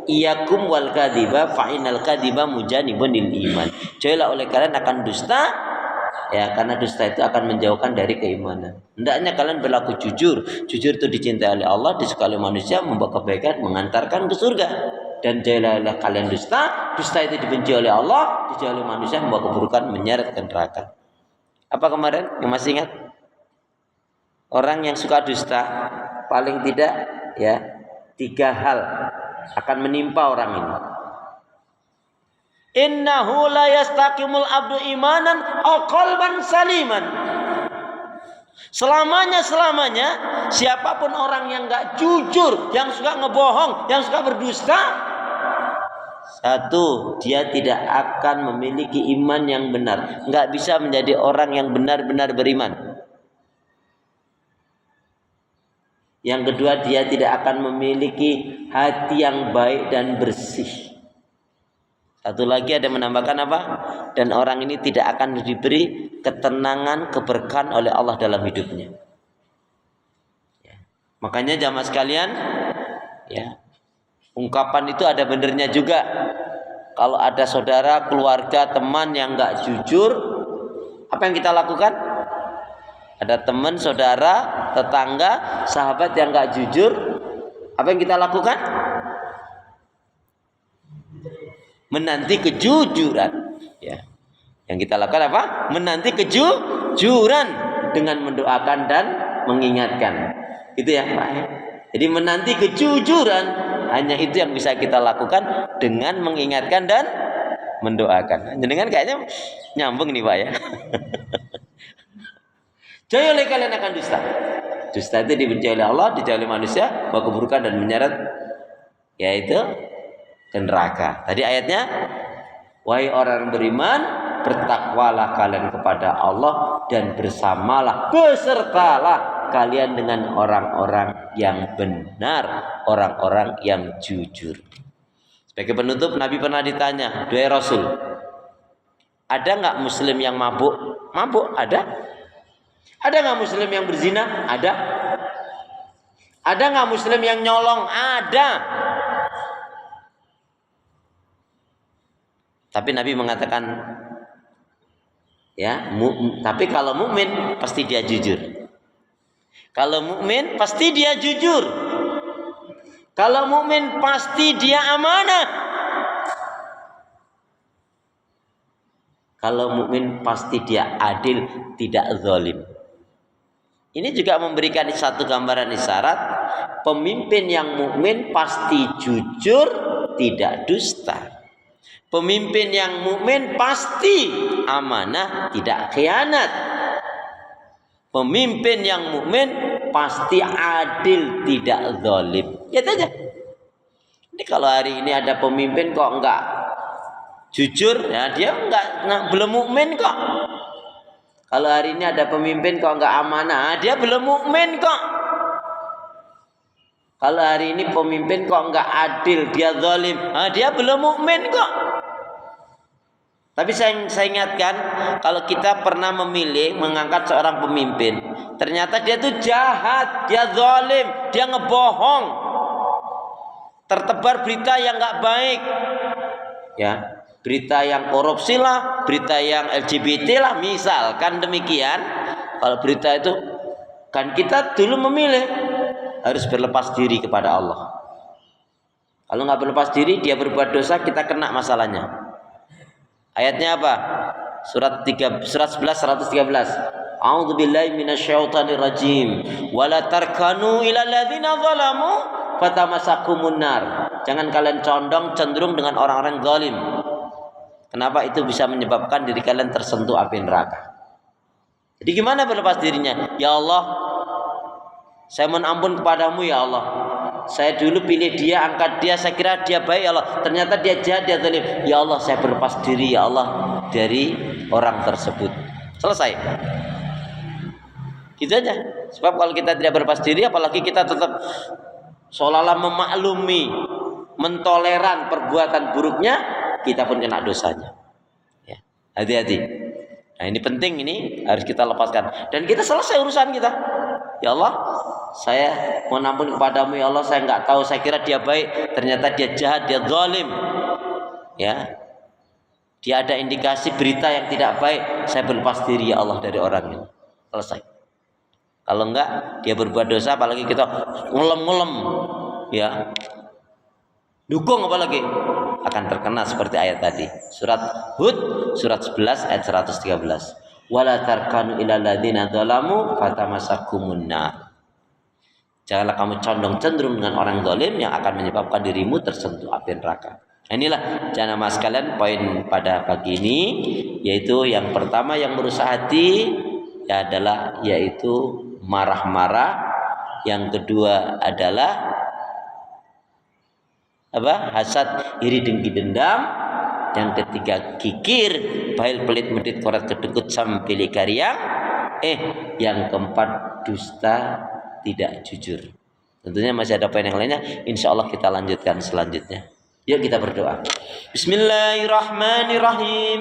iyakum wal kadhiba fa innal kadhiba mujanibun lil iman. Jauhilah oleh kalian akan dusta, ya, karena dusta itu akan menjauhkan dari keimanan. Hendaknya kalian berlaku jujur. Jujur itu dicintai oleh Allah, disukai oleh manusia, membawa kebaikan, mengantarkan ke surga. Dan jauhilah kalian dusta. Dusta itu dibenci oleh Allah, dijauhi oleh manusia, membawa keburukan, menyeret ke neraka. Apa kemarin yang masih ingat? Orang yang suka dusta paling tidak, ya, 3 hal akan menimpa orang ini. Innahu la yastaqimul abdu imanan aw qalban saliman. Selamanya siapapun orang yang enggak jujur, yang suka ngebohong, yang suka berdusta, satu, dia tidak akan memiliki iman yang benar. Enggak bisa menjadi orang yang benar-benar beriman. Yang kedua, dia tidak akan memiliki hati yang baik dan bersih. Satu lagi ada menambahkan apa? Dan orang ini tidak akan diberi ketenangan, keberkahan oleh Allah dalam hidupnya. Ya. Makanya jamaah sekalian, ya, ungkapan itu ada benernya juga. Kalau ada saudara, keluarga, teman yang enggak jujur, apa yang kita lakukan? Ada teman, saudara, tetangga, sahabat yang enggak jujur, apa yang kita lakukan? Menanti kejujuran, ya. Yang kita lakukan apa? Menanti kejujuran dengan mendoakan dan mengingatkan. Itu ya, Pak. Jadi menanti kejujuran, hanya itu yang bisa kita lakukan dengan mengingatkan dan mendoakan. Dengan kayaknya nyambung nih, Pak, ya. Jauhi oleh kalian akan dusta. Dusta itu dibenci oleh Allah, dijauhi oleh manusia, bawa keburukan dan menyeret, yaitu ke neraka. Tadi ayatnya, wahai orang beriman, bertakwalah kalian kepada Allah dan bersamalah, besertalah kalian dengan orang-orang yang benar, orang-orang yang jujur. Sebagai penutup, Nabi pernah ditanya, "Duhai Rasul, ada nggak Muslim yang mabuk?" Mabuk ada. Ada nggak Muslim yang berzina? Ada. Ada nggak Muslim yang nyolong? Ada. Tapi Nabi mengatakan, ya, tapi kalau mukmin pasti dia jujur. Kalau mukmin pasti dia jujur. Kalau mukmin pasti dia amanah. Kalau mukmin pasti dia adil, tidak zalim. Ini juga memberikan satu gambaran isyarat, pemimpin yang mukmin pasti jujur, tidak dusta. Pemimpin yang mukmin pasti amanah, tidak khianat. Pemimpin yang mukmin pasti adil, tidak zalim. Gitu aja. Ini kalau hari ini ada pemimpin kok enggak jujur, ya dia belum mukmin kok. Kalau hari ini ada pemimpin kok enggak amanah, dia belum mukmin kok. Kalau hari ini pemimpin kok enggak adil, dia zalim, dia belum mukmin kok. Tapi saya ingatkan, kalau kita pernah memilih mengangkat seorang pemimpin, ternyata dia tuh jahat, dia zalim, dia ngebohong, tertebar berita yang enggak baik, ya. Berita yang korupsi lah, berita yang LGBT lah, misalkan demikian. Kalau berita itu, kan kita dulu memilih harus berlepas diri kepada Allah. Kalau nggak berlepas diri, dia berbuat dosa, kita kena masalahnya. Ayatnya apa? Surat 11 113. A'udzubillahi minasyaitonir rajim. Wala tarkanu ilal ladzina zalamu fatamasakumun nar. Jangan kalian condong cenderung dengan orang-orang zalim. Kenapa? Itu bisa menyebabkan diri kalian tersentuh api neraka. Jadi gimana berlepas dirinya? Ya Allah, saya mohon ampun kepadamu ya Allah. Saya dulu pilih dia, angkat dia, saya kira dia baik ya Allah. Ternyata dia jahat, dia zalim. Ya Allah, saya berlepas diri ya Allah dari orang tersebut. Selesai. Gitu aja. Sebab kalau kita tidak berlepas diri, apalagi kita tetap seolah-olah memaklumi, mentoleran perbuatan buruknya, kita pun kena dosanya. Ya, hati-hati. Nah ini penting, ini harus kita lepaskan. Dan kita selesai urusan kita. Ya Allah, saya mohon ampun kepadamu ya Allah, saya nggak tahu, saya kira dia baik, ternyata dia jahat, dia zalim. Ya, dia ada indikasi berita yang tidak baik, saya berlepas diri ya Allah dari orang ini. Selesai. Kalau enggak dia berbuat dosa, apalagi kita ngelem-ngelem, ya, dukung apalagi, akan terkena seperti ayat tadi. Surat Hud surat 11 ayat 113. Wala tarkanu ilal ladzina dzalamu fatamassakumun nar. Janganlah kamu condong cenderung dengan orang zalim yang akan menyebabkan dirimu tersentuh api neraka. Inilah jamaah sekalian poin pada pagi ini, yaitu yang pertama yang merusak hati ya adalah yaitu marah-marah, yang kedua adalah apa? Hasad, iri, dengki, dendam, yang ketiga kikir, bail, pelit, medit, korat, kedekut, sampili, kariang, yang keempat dusta, tidak jujur. Tentunya masih ada poin yang lainnya, insya Allah kita lanjutkan selanjutnya. Yuk kita berdoa. Bismillahirrahmanirrahim.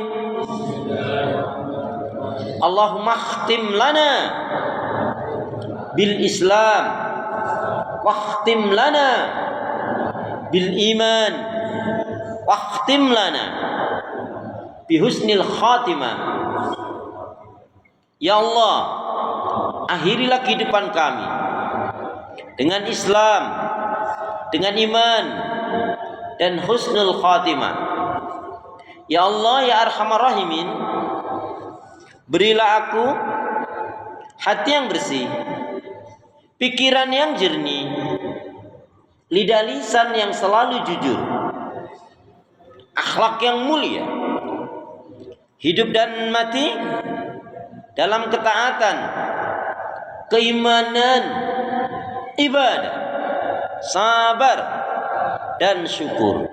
Allahumma khtim lana bil Islam, wakhtim lana bil iman, wakhtim lana bi husnil khatimah. Ya Allah, akhirilah kehidupan kami dengan Islam, dengan iman, dan husnul khatimah. Ya Allah, ya Arhamar Rahimin, berilah aku hati yang bersih, pikiran yang jernih, lidah lisan yang selalu jujur, akhlak yang mulia, hidup dan mati dalam ketaatan, keimanan, ibadah, sabar, dan syukur.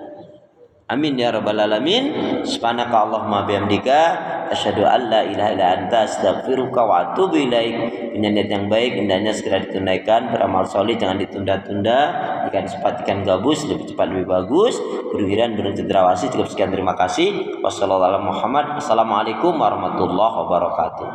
Amin ya rabbal alamin. Subhanaka Allahumma bihamdika asyhadu an la ilaha illa anta astaghfiruka wa atubu ilaik. Niat yang baik indahnya segera ditunaikan, beramal soleh jangan ditunda-tunda, ikan cepat ikan gabus, lebih cepat lebih bagus, berwiran bercendrawasih. Cukup sekian, terima kasih. Wassalamualaikum warahmatullahi wabarakatuh.